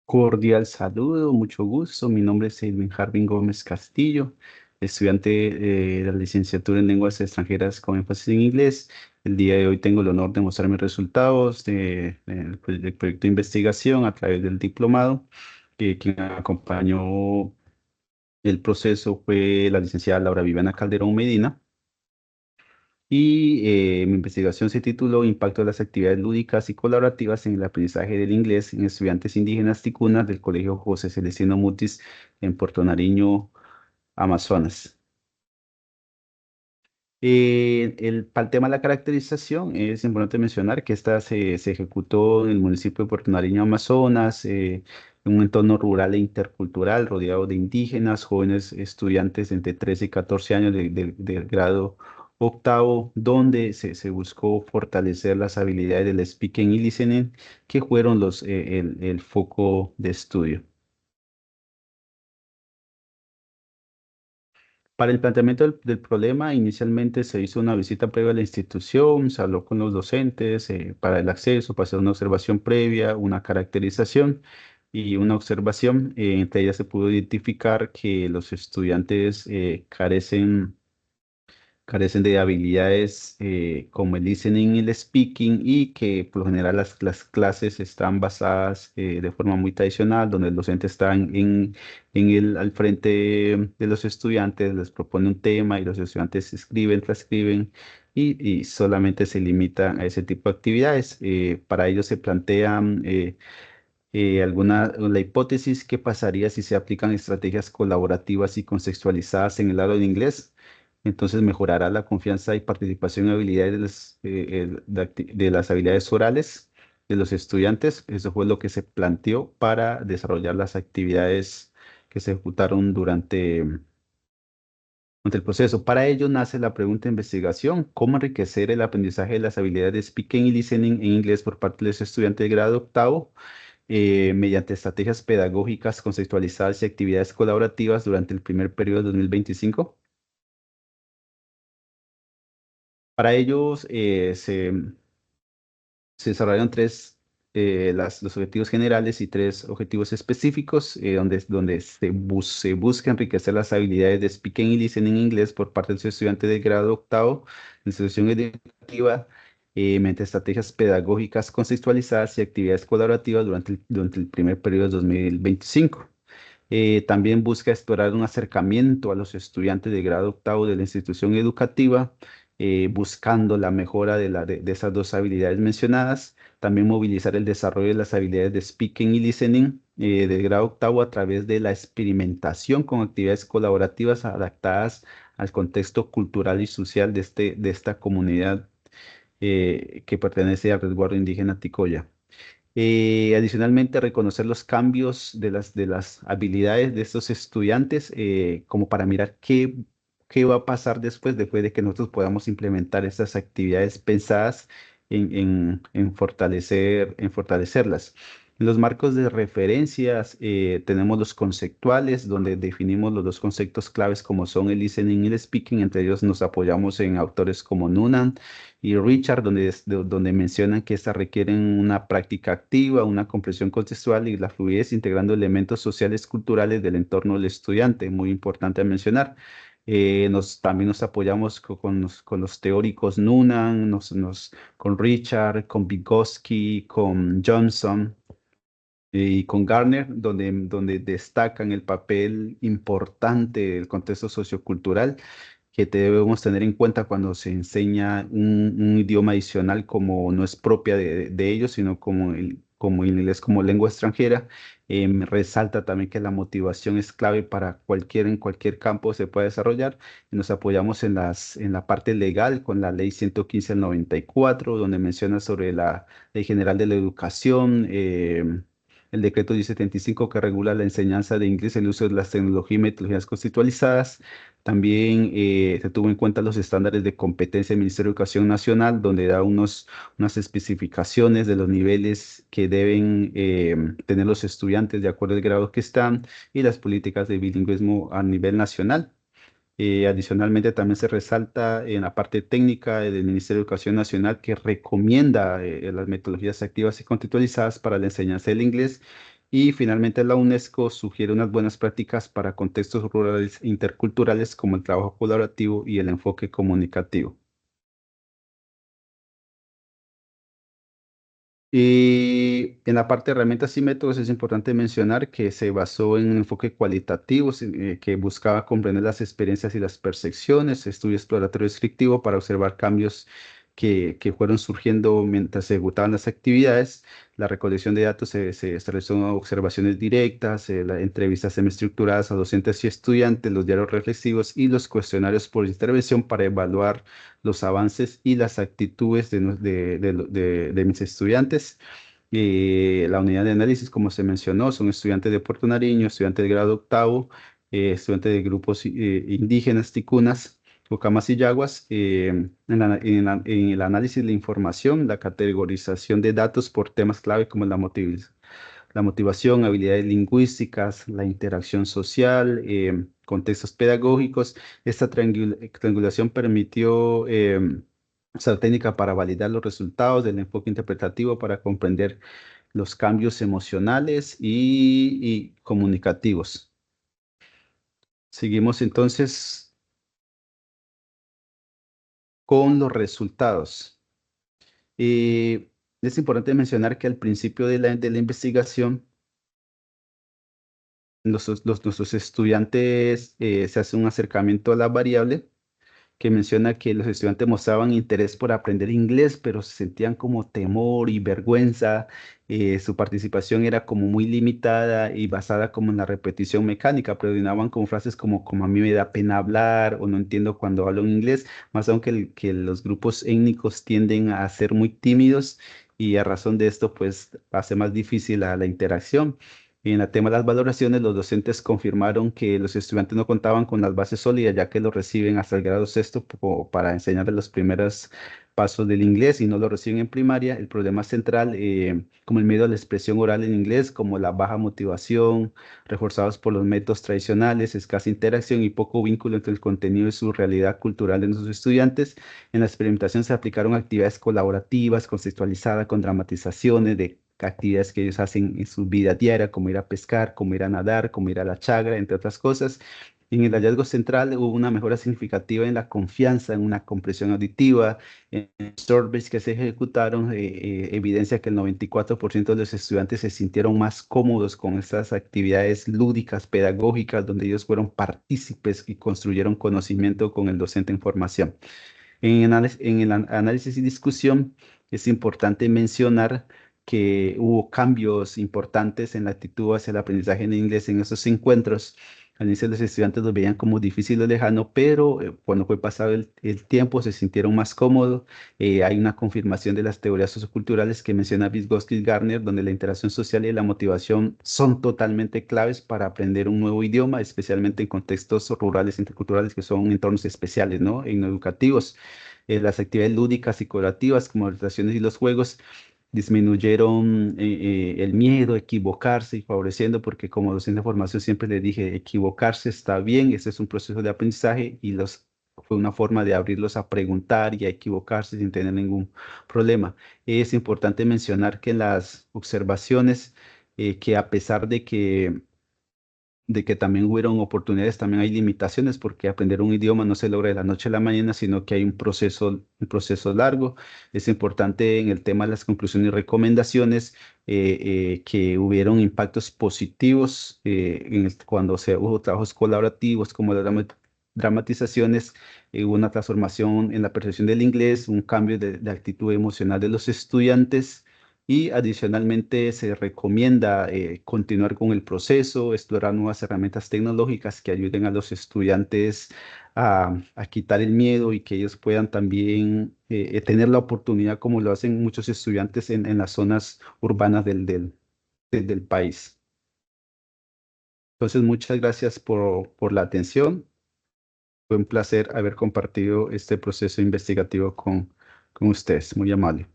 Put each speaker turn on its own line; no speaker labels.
Cordial saludo, mucho gusto. Mi nombre es Edwin Harvin Gómez Castillo, estudiante de la licenciatura en lenguas extranjeras con énfasis en inglés. El día de hoy tengo el honor de mostrar mis resultados del proyecto de investigación a través del diplomado. Quien acompañó el proceso fue la licenciada Laura Viviana Calderón Medina. Mi investigación se tituló Impacto de las actividades lúdicas y colaborativas en el aprendizaje del inglés en estudiantes indígenas ticunas del Colegio José Celestino Mutis en Puerto Nariño, Amazonas. Para el tema de la caracterización, es importante mencionar que esta se ejecutó en el municipio de Puerto Nariño, Amazonas, en un entorno rural e intercultural rodeado de indígenas, jóvenes estudiantes entre 13 y 14 años del grado octavo, donde se buscó fortalecer las habilidades del speaking y listening, que fueron el foco de estudio. Para el planteamiento del problema, inicialmente se hizo una visita previa a la institución, se habló con los docentes para el acceso, para hacer una observación previa, una caracterización y una observación. Entre ellas se pudo identificar que los estudiantes carecen de habilidades como el listening y el speaking, y que por lo general las clases están basadas de forma muy tradicional, donde el docente está al frente de los estudiantes, les propone un tema y los estudiantes escriben, transcriben y solamente se limitan a ese tipo de actividades. Para ello se plantean la hipótesis: ¿qué pasaría si se aplican estrategias colaborativas y contextualizadas en el lado del inglés? Entonces mejorará la confianza y participación en habilidades de las habilidades orales de los estudiantes. Eso fue lo que se planteó para desarrollar las actividades que se ejecutaron durante el proceso. Para ello nace la pregunta de investigación: ¿cómo enriquecer el aprendizaje de las habilidades de speaking y listening en inglés por parte de los estudiantes de grado octavo? Mediante estrategias pedagógicas conceptualizadas y actividades colaborativas durante el primer periodo de 2025. Para ellos se desarrollaron los objetivos generales y tres objetivos específicos, donde se busca enriquecer las habilidades de speaking y listening en inglés por parte de los estudiantes de grado octavo en la institución educativa, mediante estrategias pedagógicas contextualizadas y actividades colaborativas durante el primer periodo de 2025. También busca explorar un acercamiento a los estudiantes de grado octavo de la institución educativa, buscando la mejora de esas dos habilidades mencionadas. También movilizar el desarrollo de las habilidades de speaking y listening del grado octavo a través de la experimentación con actividades colaborativas adaptadas al contexto cultural y social de esta comunidad que pertenece al resguardo indígena Ticoya. Adicionalmente, reconocer los cambios de las habilidades de estos estudiantes, como para mirar qué va a pasar después de que nosotros podamos implementar estas actividades pensadas en fortalecerlas. En los marcos de referencias tenemos los conceptuales, donde definimos los dos conceptos claves como son el listening y el speaking. Entre ellos nos apoyamos en autores como Noonan y Richard, donde mencionan que estas requieren una práctica activa, una comprensión contextual y la fluidez, integrando elementos sociales culturales del entorno del estudiante. Muy importante a mencionar. También nos apoyamos con los teóricos Noonan, con Richard, con Vygotsky, con Johnson y con Garner, donde destacan el papel importante del contexto sociocultural que debemos tener en cuenta cuando se enseña un idioma adicional, como no es propia de ellos, sino como el inglés como lengua extranjera. Resalta también que la motivación es clave para en cualquier campo se puede desarrollar. Y nos apoyamos en la parte legal con la ley 115 del 94, donde menciona sobre la ley general de la educación. El decreto 1075, que regula la enseñanza de inglés, el uso de las tecnologías y metodologías conceptualizadas. También se tuvo en cuenta los estándares de competencia del Ministerio de Educación Nacional, donde da unas especificaciones de los niveles que deben tener los estudiantes de acuerdo al grado que están, y las políticas de bilingüismo a nivel nacional. Adicionalmente, también se resalta en la parte técnica del Ministerio de Educación Nacional, que recomienda las metodologías activas y contextualizadas para la enseñanza del inglés, Y finalmente la UNESCO sugiere unas buenas prácticas para contextos rurales e interculturales como el trabajo colaborativo y el enfoque comunicativo. Y en la parte de herramientas y métodos es importante mencionar que se basó en un enfoque cualitativo que buscaba comprender las experiencias y las percepciones, estudio exploratorio descriptivo para observar cambios que fueron surgiendo mientras se ejecutaban las actividades. La recolección de datos se realizó en observaciones directas, las entrevistas semiestructuradas a docentes y estudiantes, los diarios reflexivos y los cuestionarios por intervención para evaluar los avances y las actitudes de mis estudiantes. La unidad de análisis, como se mencionó, son estudiantes de Puerto Nariño, estudiantes de grado octavo, estudiantes de grupos indígenas, ticunas, Ocamas y Yaguas, en el análisis de la información, la categorización de datos por temas clave como la motivación, habilidades lingüísticas, la interacción social, contextos pedagógicos. Esta triangulación permitió esa técnica para validar los resultados del enfoque interpretativo para comprender los cambios emocionales y comunicativos. Seguimos entonces con los resultados. Eh, es importante mencionar que al principio de la investigación, nuestros estudiantes se hace un acercamiento a la variable que menciona que los estudiantes mostraban interés por aprender inglés, pero se sentían como temor y vergüenza. Su participación era como muy limitada y basada como en la repetición mecánica. Predominaban con frases como a mí me da pena hablar o no entiendo cuando hablo en inglés, más aunque que los grupos étnicos tienden a ser muy tímidos y a razón de esto pues hace más difícil la interacción. En el tema de las valoraciones, los docentes confirmaron que los estudiantes no contaban con las bases sólidas, ya que lo reciben hasta el grado sexto para enseñarles los primeros pasos del inglés y no lo reciben en primaria. El problema central, como el miedo a la expresión oral en inglés, como la baja motivación, reforzados por los métodos tradicionales, escasa interacción y poco vínculo entre el contenido y su realidad cultural de nuestros estudiantes. En la experimentación se aplicaron actividades colaborativas, conceptualizadas con dramatizaciones de actividades que ellos hacen en su vida diaria, como ir a pescar, como ir a nadar, como ir a la chagra, entre otras cosas. En el hallazgo central hubo una mejora significativa en la confianza, en una compresión auditiva, en surveys que se ejecutaron, evidencia que el 94% de los estudiantes se sintieron más cómodos con estas actividades lúdicas, pedagógicas, donde ellos fueron partícipes y construyeron conocimiento con el docente en formación. En el análisis y discusión es importante mencionar que hubo cambios importantes en la actitud hacia el aprendizaje en inglés en esos encuentros. Al inicio los estudiantes lo veían como difícil o lejano, pero cuando fue pasado el tiempo se sintieron más cómodos. Hay una confirmación de las teorías socioculturales que menciona Vygotsky y Gardner, donde la interacción social y la motivación son totalmente claves para aprender un nuevo idioma, especialmente en contextos rurales, interculturales, que son entornos especiales, ¿no? En educativos. Las actividades lúdicas y colaborativas, como las relaciones y los juegos, disminuyeron el miedo a equivocarse y favoreciendo, porque como docente de formación siempre le dije, equivocarse está bien, este es un proceso de aprendizaje y fue una forma de abrirlos a preguntar y a equivocarse sin tener ningún problema. Es importante mencionar que en las observaciones, que a pesar de que también hubieron oportunidades, también hay limitaciones porque aprender un idioma no se logra de la noche a la mañana, sino que hay un proceso largo. Es importante en el tema de las conclusiones y recomendaciones que hubieron impactos positivos cuando se hubo trabajos colaborativos como las dramatizaciones, hubo una transformación en la percepción del inglés, un cambio de actitud emocional de los estudiantes y adicionalmente se recomienda continuar con el proceso, explorar nuevas herramientas tecnológicas que ayuden a los estudiantes a quitar el miedo y que ellos puedan también tener la oportunidad, como lo hacen muchos estudiantes en las zonas urbanas del país. Entonces, muchas gracias por la atención. Fue un placer haber compartido este proceso investigativo con ustedes. Muy amable.